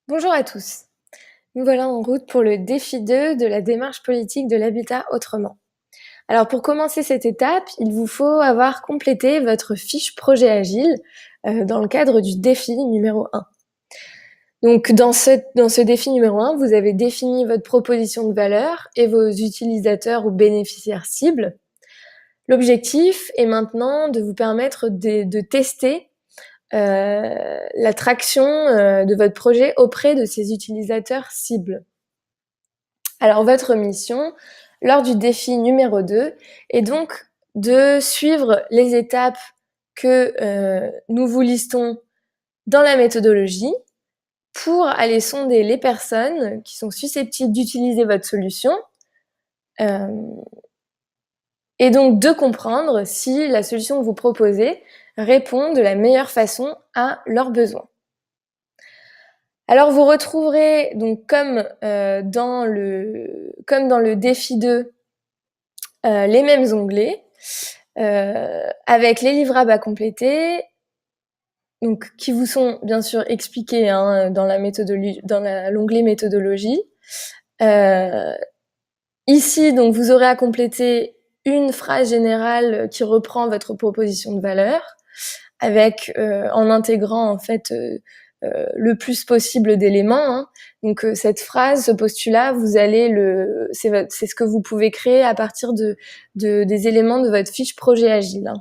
Bonjour à tous. Nous voilà en route pour le défi 2 de la démarche politique de l'habitat autrement. Alors pour commencer cette étape, il vous faut avoir complété votre fiche projet agile dans le cadre du défi numéro 1. Donc dans ce défi numéro 1, vous avez défini votre proposition de valeur et vos utilisateurs ou bénéficiaires cibles. L'objectif est maintenant de vous permettre de tester la traction de votre projet auprès de ces utilisateurs cibles. Alors votre mission, lors du défi numéro 2, est donc de suivre les étapes que nous vous listons dans la méthodologie pour aller sonder les personnes qui sont susceptibles d'utiliser votre solution et donc de comprendre si la solution que vous proposez répond de la meilleure façon à leurs besoins. Alors vous retrouverez donc comme dans le défi 2 les mêmes onglets avec les livrables à compléter, donc qui vous sont bien sûr expliqués dans la méthodologie, dans l'onglet méthodologie. Ici donc vous aurez à compléter une phrase générale qui reprend votre proposition de valeur, avec en intégrant en fait le plus possible d'éléments. Donc cette phrase, ce postulat, c'est ce que vous pouvez créer à partir des éléments de votre fiche projet agile.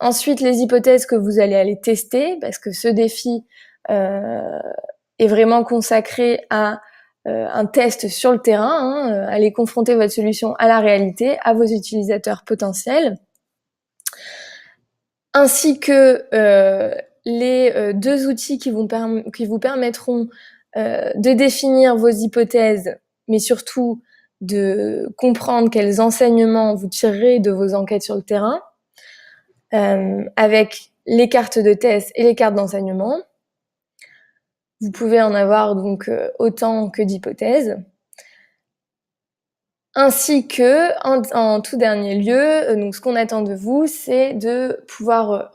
Ensuite, les hypothèses que vous allez aller tester, parce que ce défi est vraiment consacré à un test sur le terrain, aller confronter votre solution à la réalité, à vos utilisateurs potentiels, ainsi que les deux outils qui vous permettront de définir vos hypothèses, mais surtout de comprendre quels enseignements vous tirerez de vos enquêtes sur le terrain, avec les cartes de test et les cartes d'enseignement. Vous pouvez en avoir donc autant que d'hypothèses. Ainsi que, en tout dernier lieu, donc ce qu'on attend de vous, c'est de pouvoir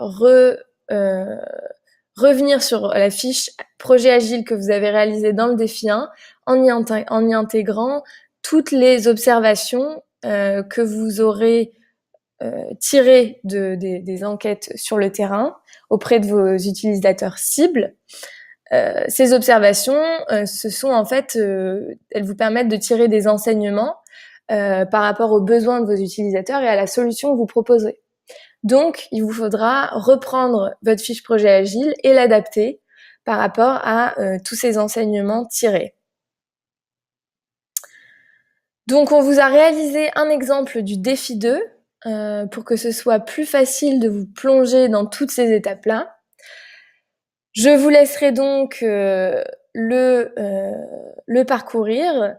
revenir sur la fiche projet agile que vous avez réalisée dans le défi 1 en y intégrant toutes les observations que vous aurez tirées des enquêtes sur le terrain auprès de vos utilisateurs cibles. Ces observations, ce sont en fait, elles vous permettent de tirer des enseignements par rapport aux besoins de vos utilisateurs et à la solution que vous proposez. Donc, il vous faudra reprendre votre fiche projet agile et l'adapter par rapport à tous ces enseignements tirés. Donc, on vous a réalisé un exemple du défi 2 pour que ce soit plus facile de vous plonger dans toutes ces étapes-là. Je vous laisserai donc le parcourir.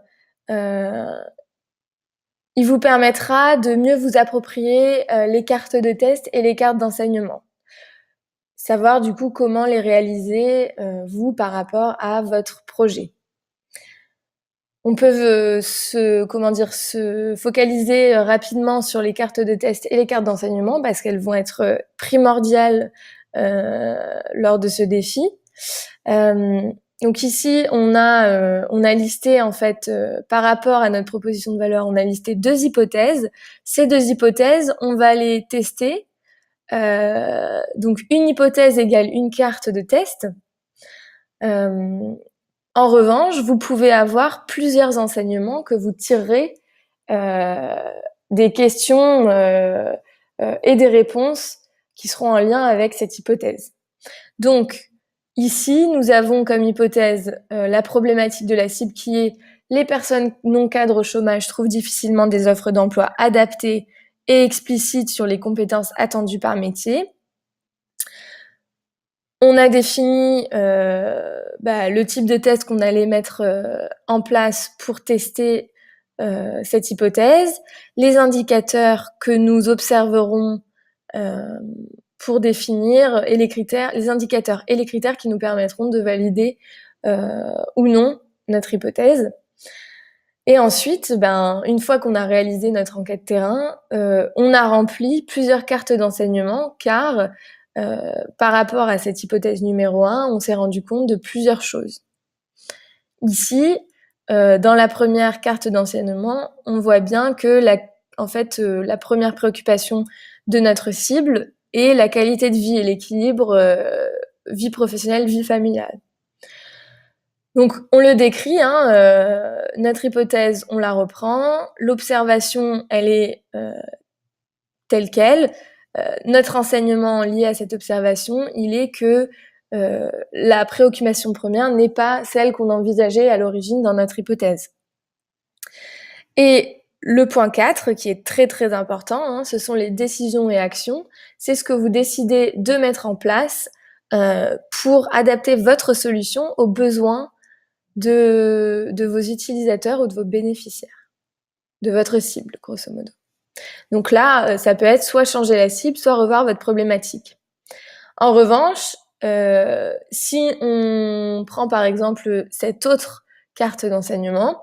Il vous permettra de mieux vous approprier les cartes de test et les cartes d'enseignement. Savoir du coup comment les réaliser, vous, par rapport à votre projet. On peut se focaliser rapidement sur les cartes de test et les cartes d'enseignement parce qu'elles vont être primordiales lors de ce défi. Donc ici, on a listé en fait par rapport à notre proposition de valeur, on a listé 2 hypothèses. Ces 2 hypothèses, on va les tester. Donc une hypothèse égale une carte de test. En revanche, vous pouvez avoir plusieurs enseignements que vous tirerez des questions et des réponses qui seront en lien avec cette hypothèse. Donc, ici, nous avons comme hypothèse la problématique de la cible qui est les personnes non cadres au chômage trouvent difficilement des offres d'emploi adaptées et explicites sur les compétences attendues par métier. On a défini le type de test qu'on allait mettre en place pour tester cette hypothèse, les indicateurs que nous observerons pour définir et les indicateurs et les critères qui nous permettront de valider ou non notre hypothèse. Et ensuite, une fois qu'on a réalisé notre enquête terrain, on a rempli plusieurs cartes d'enseignement car par rapport à cette hypothèse numéro 1, on s'est rendu compte de plusieurs choses. Ici, dans la première carte d'enseignement, on voit bien que la première préoccupation de notre cible est la qualité de vie et l'équilibre vie professionnelle, vie familiale. Donc, on le décrit, notre hypothèse, on la reprend, l'observation, elle est telle quelle. Notre enseignement lié à cette observation, il est que la préoccupation première n'est pas celle qu'on envisageait à l'origine dans notre hypothèse. Et le point 4, qui est très très important, ce sont les décisions et actions. C'est ce que vous décidez de mettre en place pour adapter votre solution aux besoins de vos utilisateurs ou de vos bénéficiaires, de votre cible, grosso modo. Donc là, ça peut être soit changer la cible, soit revoir votre problématique. En revanche, si on prend par exemple cette autre carte d'enseignement,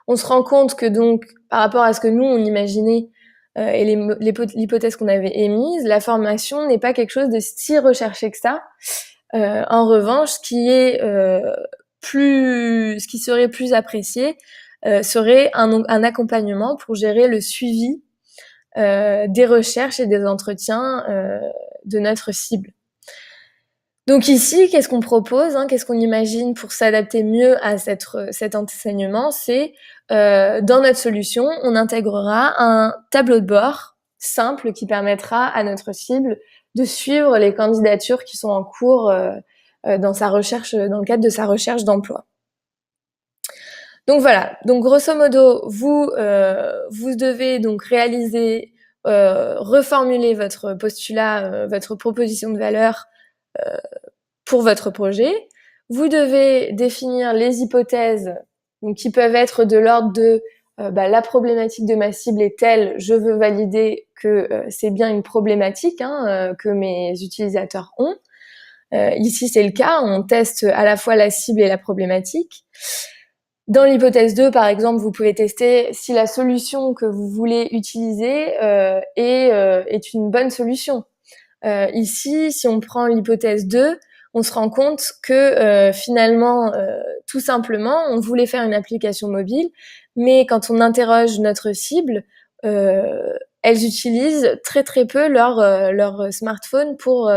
on se rend compte que donc, par rapport à ce que nous, on imaginait et l'hypothèse qu'on avait émise, la formation n'est pas quelque chose de si recherché que ça. En revanche, ce qui serait plus apprécié serait un accompagnement pour gérer le suivi des recherches et des entretiens de notre cible. Donc ici, qu'est-ce qu'on propose, qu'est-ce qu'on imagine pour s'adapter mieux à cet enseignement? C'est dans notre solution, on intégrera un tableau de bord simple qui permettra à notre cible de suivre les candidatures qui sont en cours dans le cadre de sa recherche d'emploi. Donc voilà. Donc grosso modo, vous devez donc reformuler votre postulat, votre proposition de valeur pour votre projet. Vous devez définir les hypothèses, donc qui peuvent être de l'ordre de la problématique de ma cible est telle, je veux valider que c'est bien une problématique que mes utilisateurs ont. Ici, c'est le cas, on teste à la fois la cible et la problématique. Dans l'hypothèse 2, par exemple, vous pouvez tester si la solution que vous voulez utiliser est une bonne solution. Ici, si on prend l'hypothèse 2, on se rend compte que finalement, tout simplement, on voulait faire une application mobile, mais quand on interroge notre cible, elles utilisent très très peu leur smartphone pour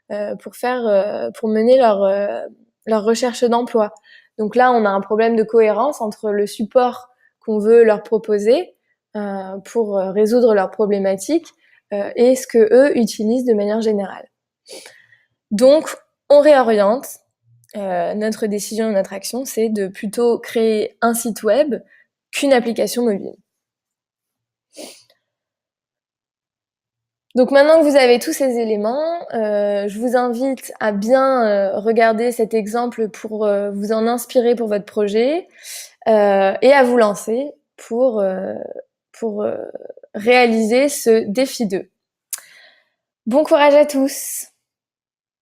mener leur recherche d'emploi. Donc là, on a un problème de cohérence entre le support qu'on veut leur proposer pour résoudre leurs problématiques et ce que eux utilisent de manière générale. Donc, on réoriente. Notre décision et notre action, c'est de plutôt créer un site web qu'une application mobile. Donc maintenant que vous avez tous ces éléments, je vous invite à bien regarder cet exemple pour vous en inspirer pour votre projet et à vous lancer pour réaliser ce défi 2. Bon courage à tous!